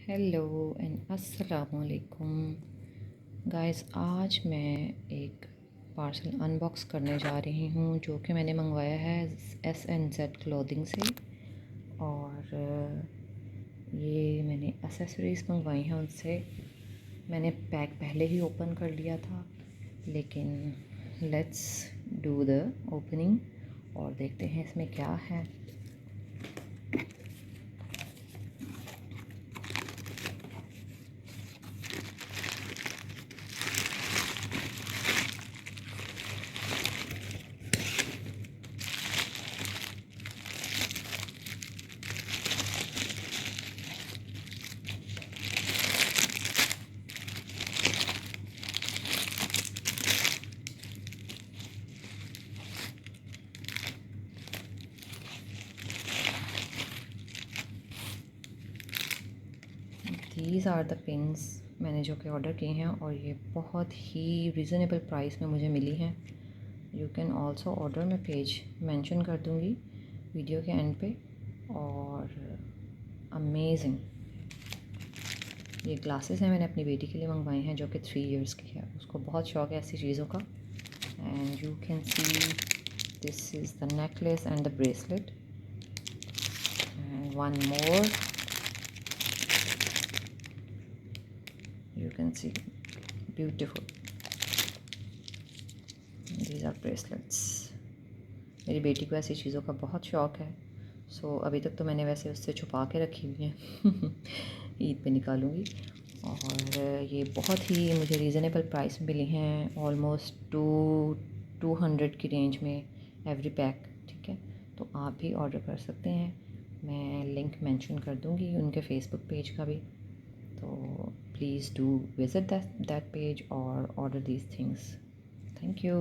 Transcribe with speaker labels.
Speaker 1: Hello and अस्सलाम वालेकुम guys. आज मैं एक पार्सल अनबॉक्स करने जा रही हूँ जो कि मैंने मंगवाया है S&Z क्लोथिंग से। और ये मैंने एसेसरीज़ मंगवाई हैं उनसे। मैंने पैक पहले ही ओपन कर लिया था, लेकिन लेट्स डू द ओपनिंग और देखते हैं इसमें क्या है। दीज आर द पिन्स मैंने जो कि ऑर्डर किए हैं और ये बहुत ही रिज़नेबल प्राइस में मुझे मिली हैं। यू कैन ऑल्सो ऑर्डर, मैं पेज मेंशन कर दूँगी वीडियो के एंड पे। और अमेजिंग ये ग्लासेस हैं, मैंने अपनी बेटी के लिए मंगवाए हैं जो कि 3 इयर्स की है। उसको बहुत शौक़ है ऐसी चीज़ों का। And you can see this is the necklace and the bracelet and one more you can see beautiful, these are bracelets। मेरी बेटी को ऐसी चीज़ों का बहुत शौक़ है। सो अभी तक तो मैंने वैसे उससे छुपा के रखी हुई हैं ईद पे निकालूंगी। और ये बहुत ही मुझे रीज़नेबल प्राइस में मिली हैं, ऑलमोस्ट 200 की रेंज में एवरी पैक। ठीक है, तो आप भी ऑर्डर कर सकते हैं। मैं लिंक मेंशन कर दूंगी उनके फेसबुक पेज का भी, तो please do visit that page or order these things. Thank you.